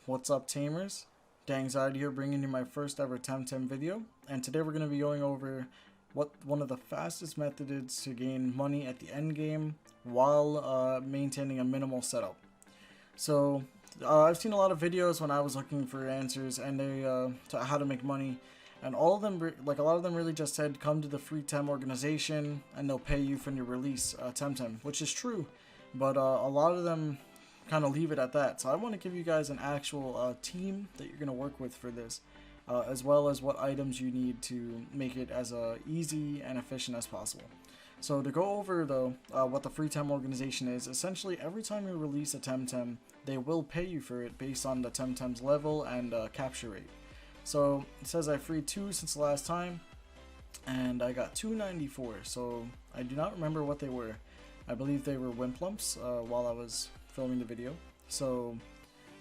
What's up, tamers? Anxiety here, bringing you my first ever TemTem video, and today we're going to be going over what one of the fastest methods to gain money at the end game while maintaining a minimal setup. So I've seen a lot of videos when I was looking for answers and to how to make money, and all of them, like a lot of them, really just said come to the free Tem organization and they'll pay you for your release TemTem, which is true, but a lot of them kind of leave it at that. So I want to give you guys an actual team that you're going to work with for this, as well as what items you need to make it as easy and efficient as possible. So to go over though what the free Tem organization is, essentially every time you release a TemTem, they will pay you for it based on the TemTem's level and capture rate. So it says I freed 2 since the last time, and I got 294, so I do not remember what they were. I believe they were Wimplumps while I was filming the video. So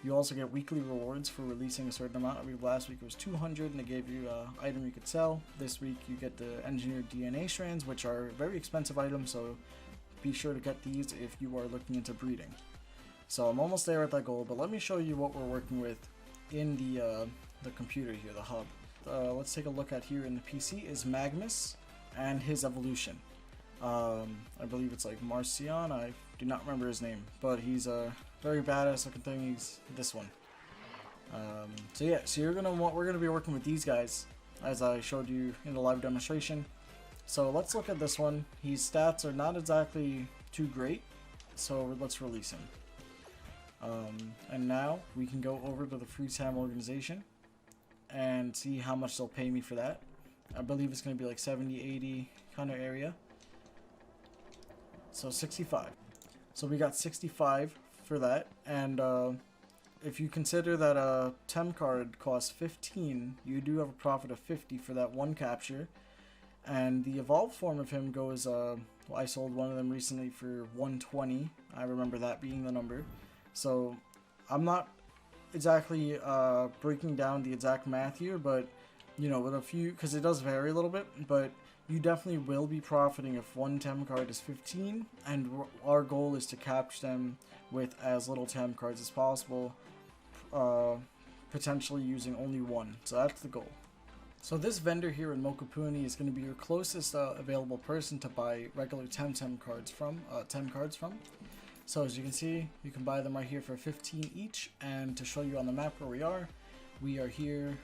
you also get weekly rewards for releasing a certain amount. I believe last week it was 200 and it gave you an item you could sell. This week you get the engineered DNA strands, which are very expensive items, so be sure to get these if you are looking into breeding. So I'm almost there at that goal, but let me show you what we're working with in the computer here, the hub. Let's take a look at here in the PC is Magnus and his evolution. I believe it's like Marcion, I do not remember his name, but he's a very badass looking thing. He's this one. So yeah, so we're gonna be working with these guys as I showed you in the live demonstration. So let's look at this one. His stats are not exactly too great, so let's release him. And now we can go over to the free Tem organization and see how much they'll pay me for that. I believe it's gonna be like 70, 80 kind of area. So 65. So we got 65 for that, and if you consider that a Tem card costs 15, you do have a profit of 50 for that one capture. And the evolved form of him goes, well, I sold one of them recently for 120. I remember that being the number. So I'm not exactly breaking down the exact math here, but you know, with a few, because it does vary a little bit, but you definitely will be profiting if one Tem card is 15, and our goal is to capture them with as little Tem cards as possible, potentially using only one. So that's the goal. So this vendor here in Mokopuni is going to be your closest available person to buy regular TemTem cards from. So as you can see, you can buy them right here for 15 each. And to show you on the map where we are here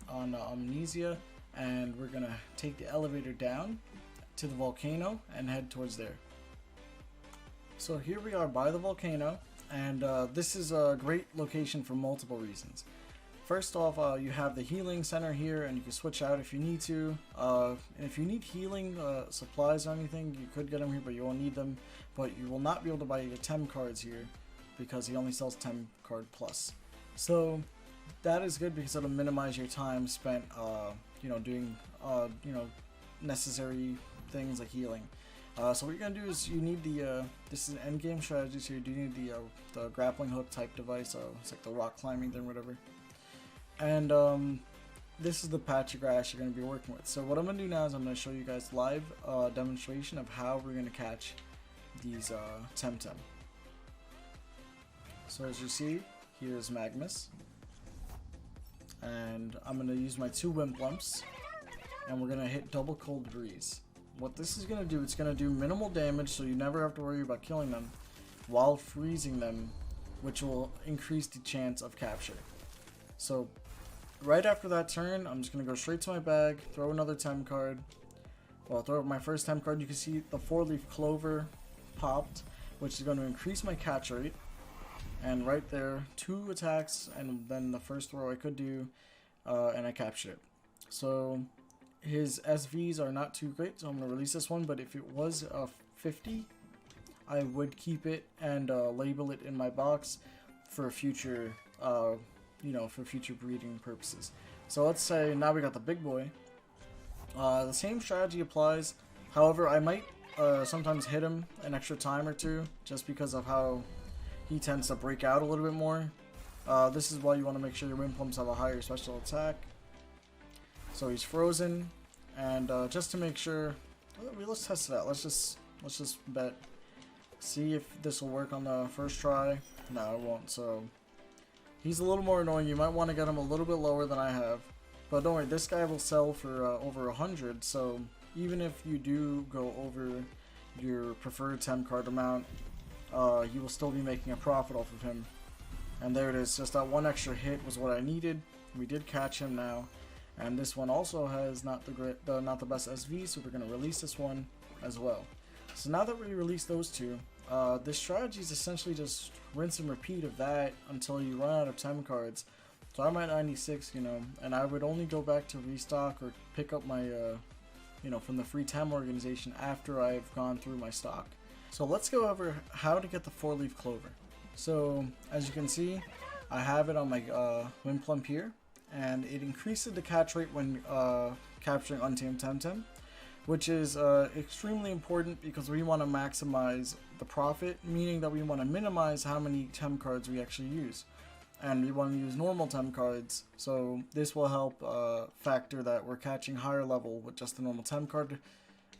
on Amnesia. And we're gonna take the elevator down to the volcano and head towards there. So here we are by the volcano, and this is a great location for multiple reasons. First off, you have the healing center here, and you can switch out if you need to. And if you need healing supplies or anything, you could get them here, but you won't need them. But you will not be able to buy your Tem cards here because he only sells Tem card plus. So that is good because it'll minimize your time spent you know, doing necessary things like healing. So what you're gonna do is you need the this is an end game strategy, so you do need the grappling hook type device. It's like the rock climbing thing, whatever. And this is the patch of grass you're gonna be working with. So what I'm gonna do now is I'm gonna show you guys live demonstration of how we're gonna catch these TemTem. So as you see, here's Magnus. And I'm going to use my 2 Wimplumps, and we're going to hit double cold breeze. What this is going to do, it's going to do minimal damage, so you never have to worry about killing them while freezing them, which will increase the chance of capture. So right after that turn, I'm just going to go straight to my bag, throw another Tem card. Well, throw my first Tem card. You can see the Fourleaf Clover popped, which is going to increase my catch rate. And right there, 2 attacks, and then the first throw I could do, and I captured it. So his SVs are not too great, so I'm going to release this one, but if it was a 50, I would keep it and label it in my box for future, for future breeding purposes. So let's say now we got the big boy. The same strategy applies, however, I might sometimes hit him an extra time or two, just because of how he tends to break out a little bit more. This is why you want to make sure your Wimplumps have a higher special attack. So he's frozen, and just to make sure, let's test it out. Let's just bet, see if this will work on the first try. No, it won't. So He's a little more annoying. You might want to get him a little bit lower than I have. But don't worry, this guy will sell for over 100, so even if you do go over your preferred tem card amount, you will still be making a profit off of him. And there it is, just that one extra hit was what I needed. We did catch him now, and this one also has not the best SV, so we're going to release this one as well. So now that we release those two, this strategy is essentially just rinse and repeat of that until you run out of tem cards. So I'm at 96, you know, and I would only go back to restock or pick up my, you know, from the free tem organization after I've gone through my stock. So let's go over how to get the Fourleaf Clover. So as you can see, I have it on my Wimplump here, and it increases the catch rate when capturing untamed TemTem, which is extremely important because we want to maximize the profit, meaning that we want to minimize how many tem cards we actually use. And we want to use normal tem cards, so this will help factor that we're catching higher level with just the normal tem card,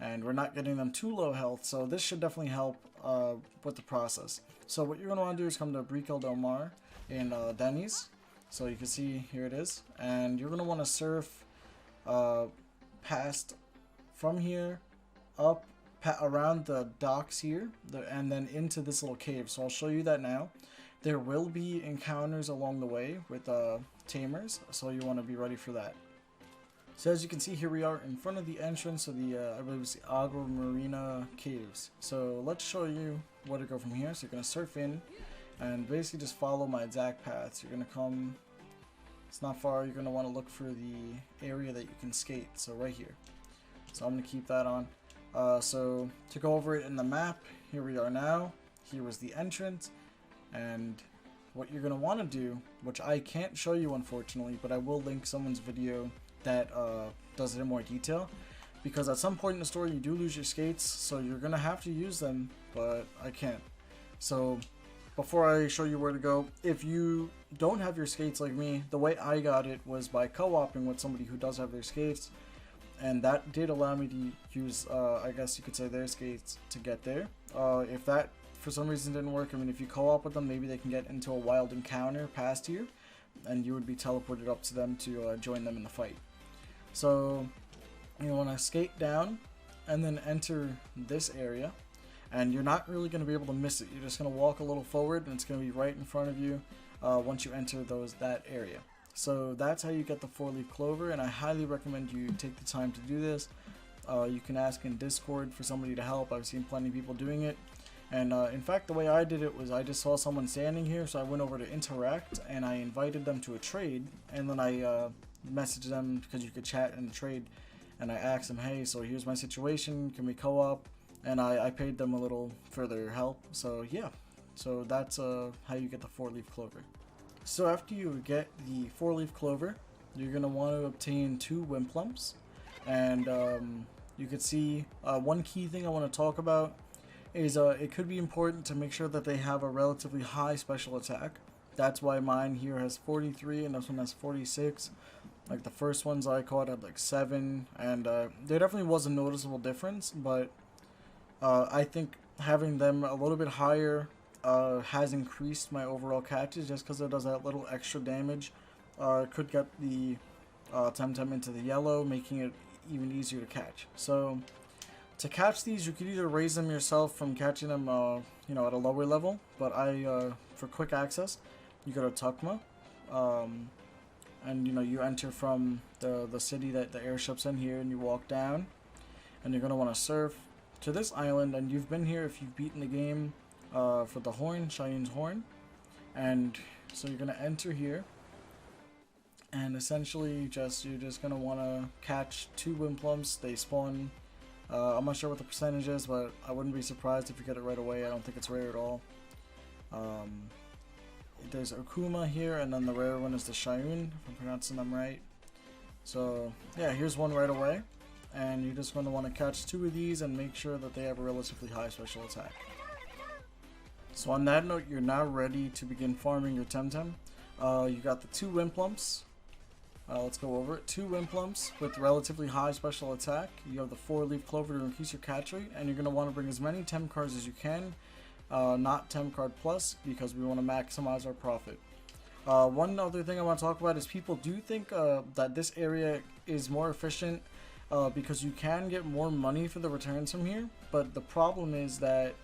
and we're not getting them too low health, so this should definitely help with the process. So what you're going to want to do is come to Brickell Del Mar in Denny's, so you can see here it is, and you're going to want to surf past from here up around the docks here, and then into this little cave. So I'll show you that now. There will be encounters along the way with tamers, so you want to be ready for that. So as you can see, here we are in front of the entrance of the, I believe it's the Agua Marina Caves. So let's show you where to go from here. So you're going to surf in and basically just follow my exact paths. You're going to come, it's not far, you're going to want to look for the area that you can skate. So right here. So I'm going to keep that on. So to go over it in the map, here we are now. Here was the entrance. And what you're going to want to do, which I can't show you unfortunately, but I will link someone's video that does it in more detail, because at some point in the story you do lose your skates, so you're going to have to use them, but I can't. So before I show you where to go, if you don't have your skates like me, the way I got it was by co-oping with somebody who does have their skates, and that did allow me to use, I guess you could say, their skates to get there. If that for some reason didn't work, I mean, if you co-op with them, maybe they can get into a wild encounter past you, and you would be teleported up to them to join them in the fight. So you want to skate down and then enter this area, and you're not really going to be able to miss it. You're just going to walk a little forward and it's going to be right in front of you once you enter that area. So that's how you get the Fourleaf Clover, and I highly recommend you take the time to do this. You can ask in Discord for somebody to help. I've seen plenty of people doing it. And in fact, the way I did it was I just saw someone standing here, so I went over to interact and I invited them to a trade, and then I messaged them because you could chat and trade, and I asked them, hey, so here's my situation, can we co-op? And I paid them a little for their help. So yeah, so that's how you get the Fourleaf Clover. So after you get the Fourleaf Clover, you're going to want to obtain 2 Wimplumps, and you can see one key thing I want to talk about is it could be important to make sure that they have a relatively high special attack. That's why mine here has 43 and this one has 46. Like the first ones I caught had like 7, and there definitely was a noticeable difference, but I think having them a little bit higher has increased my overall catches just because it does that little extra damage. It could get the TemTem into the yellow, making it even easier to catch. So to catch these, you could either raise them yourself from catching them, you know, at a lower level. But for quick access, you go to Tukma, and you know, you enter from the city that the airship's in here, and you walk down, and you're gonna want to surf to this island. And you've been here if you've beaten the game for the horn, Cheyenne's horn, and so you're gonna enter here, and essentially you're just gonna want to catch 2 Wimplumps. They spawn. I'm not sure what the percentage is, but I wouldn't be surprised if you get it right away. I don't think it's rare at all. There's Okuma here, and then the rare one is the Cheyenne, if I'm pronouncing them right. So yeah, here's one right away, and you're just going to want to catch 2 of these and make sure that they have a relatively high special attack. So on that note, you're now ready to begin farming your TemTem. You got the 2 Wimplumps. Let's go over it. 2 Wimplumps with relatively high special attack. You have the Fourleaf Clover to increase your catch rate, and you're going to want to bring as many tem cards as you can, not tem card plus, because we want to maximize our profit. One other thing I want to talk about is people do think that this area is more efficient because you can get more money for the returns from here, but the problem is that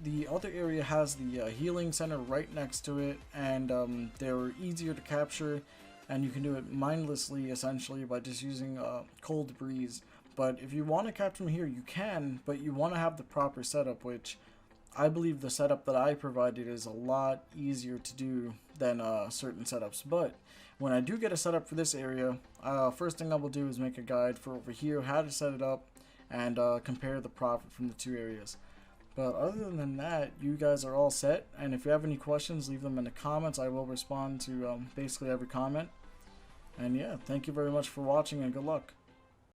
the other area has the healing center right next to it, and they're easier to capture, and you can do it mindlessly essentially by just using cold breeze. But if you want to capture them here, you can, but you want to have the proper setup, which I believe the setup that I provided is a lot easier to do than certain setups. But when I do get a setup for this area, first thing I will do is make a guide for over here, how to set it up, and compare the profit from the two areas. But other than that, you guys are all set, and if you have any questions, leave them in the comments. I will respond to basically every comment. And yeah, thank you very much for watching, and good luck.